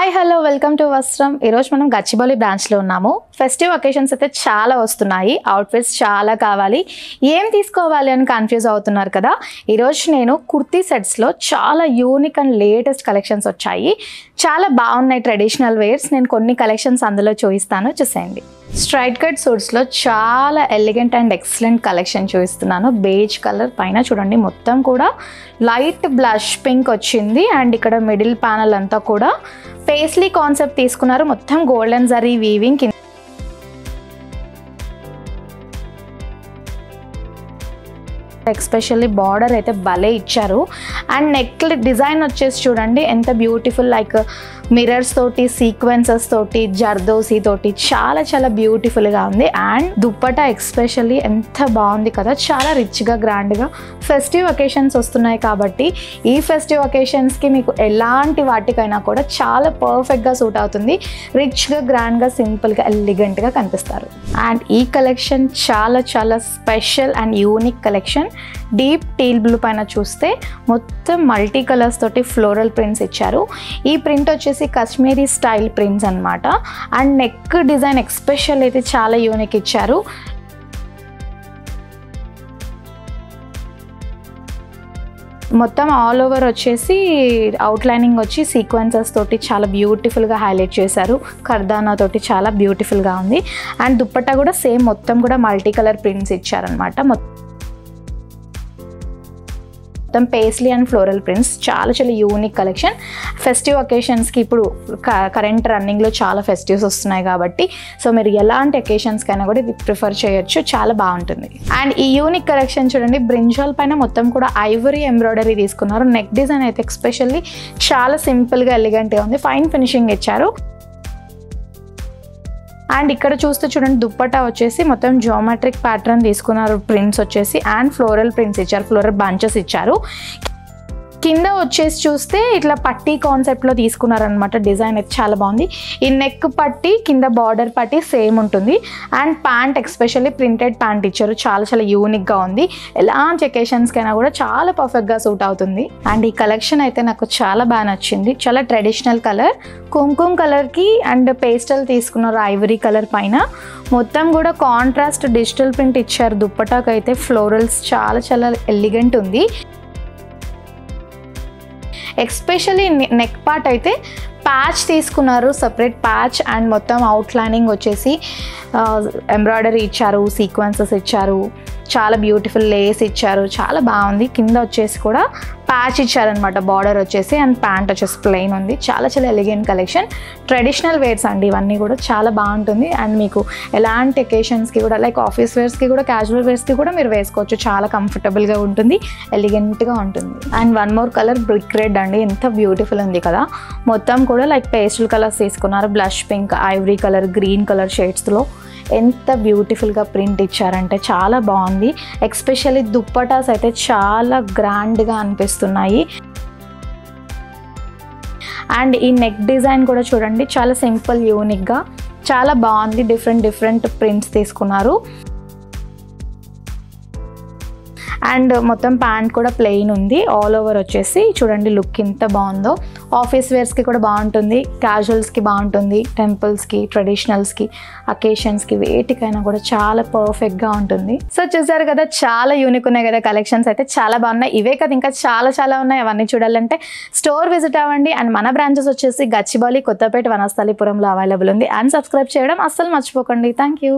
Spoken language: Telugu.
హాయ్ హలో వెల్కమ్ టు వస్త్రం. ఈరోజు మనం గచ్చిబౌలి బ్రాంచ్లో ఉన్నాము. ఫెస్టివ్ అకేషన్స్ అయితే చాలా వస్తున్నాయి, అవుట్ఫిట్స్ చాలా కావాలి, ఏం తీసుకోవాలి అని కన్ఫ్యూజ్ అవుతున్నారు కదా. ఈరోజు నేను కుర్తీ సెట్స్లో చాలా యూనిక్ అండ్ లేటెస్ట్ కలెక్షన్స్ వచ్చాయి, చాలా బాగున్నాయి ట్రెడిషనల్ వేర్స్. నేను కొన్ని కలెక్షన్స్ అందులో చూపిస్తాను, చూసేయండి. స్ట్రైట్ కట్ సూట్స్లో చాలా ఎలిగెంట్ అండ్ ఎక్సలెంట్ కలెక్షన్ చూపిస్తున్నాను. బేజ్ కలర్ పైన చూడండి, మొత్తం కూడా లైట్ బ్లష్ పింక్ వచ్చింది అండ్ ఇక్కడ మిడిల్ ప్యానల్ అంతా కూడా పేస్లీ కాన్సెప్ట్ తీసుకున్నారు. మొత్తం golden zari weaving, especially border అయితే భలే ఇచ్చారు. అండ్ నెక్ డిజైన్ వచ్చేసి చూడండి ఎంత బ్యూటిఫుల్, లైక్ మిరర్స్ తోటి, సీక్వెన్సెస్ తోటి, జర్దోసి తోటి చాలా చాలా బ్యూటిఫుల్గా ఉంది. అండ్ దుప్పటా ఎస్పెషల్లీ ఎంత బాగుంది కదా, చాలా రిచ్గా గ్రాండ్గా. ఫెస్టివ్ అకేషన్స్ వస్తున్నాయి కాబట్టి ఈ ఫెస్టివ్ అకేషన్స్కి మీకు ఎలాంటి వాటికైనా కూడా చాలా పర్ఫెక్ట్గా సూట్ అవుతుంది. రిచ్గా, గ్రాండ్గా, సింపుల్గా, ఎలిగెంట్గా కనిపిస్తారు. అండ్ ఈ కలెక్షన్ చాలా చాలా special and unique collection. Deep teal blue పైన చూస్తే మొత్తం మల్టీ కలర్స్ తోటి ఫ్లోరల్ ప్రింట్స్ ఇచ్చారు. ఈ ప్రింట్ వచ్చేసి కాశ్మీరీ స్టైల్ ప్రింట్స్ అనమాట. అండ్ నెక్ డిజైన్ ఎస్పెషల్ అయితే చాలా యూనిక్ ఇచ్చారు. మొత్తం ఆల్ ఓవర్ వచ్చేసి అవుట్లైనింగ్ వచ్చి సీక్వెన్సెస్ తోటి చాలా బ్యూటిఫుల్గా హైలైట్ చేశారు. కర్దానా తోటి చాలా బ్యూటిఫుల్గా ఉంది. అండ్ దుప్పట్టా కూడా సేమ్ మొత్తం కూడా మల్టీ కలర్ ప్రింట్స్ ఇచ్చారనమాట. మొత్తం పేస్లీ అండ్ ఫ్లోరల్ ప్రింట్స్, చాలా చాలా యూనిక్ కలెక్షన్. ఫెస్టివ్ అకేషన్స్కి ఇప్పుడు కరెంట్ రన్నింగ్లో చాలా ఫెస్టివ్స్ వస్తున్నాయి కాబట్టి సో మీరు ఎలాంటి అకేషన్స్కైనా కూడా ఇది ప్రిఫర్ చేయొచ్చు, చాలా బాగుంటుంది. అండ్ ఈ యూనిక్ కలెక్షన్ చూడండి, బ్రింజాల్ పైన మొత్తం కూడా ఐవరీ ఎంబ్రాయిడరీ తీసుకున్నారు. నెక్ డిజైన్ అయితే ఎస్పెషల్లీ చాలా సింపుల్గా ఎలిగెంట్గా ఉంది, ఫైన్ ఫినిషింగ్ ఇచ్చారు. అండ్ ఇక్కడ చూస్తే చూడండి, దుప్పటా వచ్చేసి మొత్తం జియోమెట్రిక్ ప్యాటర్న్ తీసుకున్నారు, ప్రింట్స్ వచ్చేసి అండ్ ఫ్లోరల్ ప్రింట్స్ ఇచ్చారు, ఫ్లోరల్ బంచెస్ ఇచ్చారు. కింద వచ్చేసి చూస్తే ఇట్లా పట్టీ కాన్సెప్ట్లో తీసుకున్నారనమాట. డిజైన్ అయితే చాలా బాగుంది. ఈ నెక్ పట్టీ, కింద బార్డర్ పట్టీ సేమ్ ఉంటుంది. And pant especially printed pant ఇచ్చారు, చాలా చాలా యూనిక్గా ఉంది. ఎలాంటి అకేషన్స్కైనా కూడా చాలా పర్ఫెక్ట్గా సూట్ అవుతుంది. అండ్ ఈ కలెక్షన్ అయితే నాకు చాలా బాగా నచ్చింది. చాలా ట్రెడిషనల్ కలర్, కుంకుమ కలర్కి అండ్ పేస్టల్ తీసుకున్నారు ఐవరీ కలర్ పైన. మొత్తం కూడా కాంట్రాస్ట్ డిజిటల్ ప్రింట్ ఇచ్చారు. దుప్పటాకు అయితే ఫ్లోరల్స్ చాలా చాలా ఎలిగెంట్ ఉంది. ఎస్పెషల్లీ నెక్ పార్ట్ అయితే ప్యాచ్ తీసుకున్నారు, సపరేట్ ప్యాచ్. అండ్ మొత్తం అవుట్లైనింగ్ వచ్చేసి ఎంబ్రాయిడరీ ఇచ్చారు, సీక్వెన్సెస్ ఇచ్చారు, చాలా బ్యూటిఫుల్ లేస్ ఇచ్చారు, చాలా బాగుంది. కింద వచ్చేసి కూడా ప్యాచ్ ఇచ్చారనమాట, బార్డర్ వచ్చేసి. అండ్ ప్యాంట్ వచ్చేసి ప్లెయిన్ ఉంది. చాలా చాలా ఎలిగెంట్ కలెక్షన్. ట్రెడిషనల్ వేర్స్ అండి ఇవన్నీ కూడా, చాలా బాగుంటుంది. అండ్ మీకు ఎలాంటి అకేషన్స్కి కూడా, లైక్ ఆఫీస్ వేర్స్కి కూడా, క్యాజువల్ వేర్స్కి కూడా మీరు వేసుకోవచ్చు, చాలా కంఫర్టబుల్గా ఉంటుంది, ఎలిగెంట్గా ఉంటుంది. And one more colour brick red అండి, ఎంత బ్యూటిఫుల్ ఉంది కదా. మొత్తం కూడా లైక్ పేస్టల్ కలర్స్ తీసుకున్నారు, blush pink, ivory colour, green colour షేడ్స్లో ఎంత బ్యూటిఫుల్గా ప్రింట్ ఇచ్చారంటే చాలా బాగుంది. ఎస్పెషల్లీ దుప్పటాస్ అయితే చాలా గ్రాండ్గా అనిపిస్తున్నాయి. అండ్ ఈ నెక్ డిజైన్ కూడా చూడండి, చాలా సింపుల్, యూనిక్గా చాలా బాగుంది. డిఫరెంట్ ప్రింట్స్ తీసుకున్నారు. అండ్ మొత్తం ప్యాంట్ కూడా ప్లెయిన్ ఉంది. ఆల్ ఓవర్ వచ్చేసి చూడండి లుక్ ఎంత బాగుందో. ఆఫీస్ వేర్స్కి కూడా బాగుంటుంది, క్యాజువల్స్కి బాగుంటుంది, టెంపుల్స్కి, ట్రెడిషనల్స్కి, అకేషన్స్కి, వేటికైనా కూడా చాలా పర్ఫెక్ట్గా ఉంటుంది. సో చూసారు కదా, చాలా యూనిక్ ఉన్నాయి కదా కలెక్షన్స్ అయితే, చాలా బాగున్నాయి. ఇవే కదా ఇంకా చాలా చాలా ఉన్నాయి. అవన్నీ చూడాలంటే స్టోర్ విజిట్ అవ్వండి. అండ్ మన బ్రాంచెస్ వచ్చేసి గచ్చిబౌలి, కొత్తపేట, వనస్థలిపురంలో అవైలబుల్ ఉంది. అండ్ సబ్స్క్రైబ్ చేయడం అస్సలు మర్చిపోకండి. Thank you.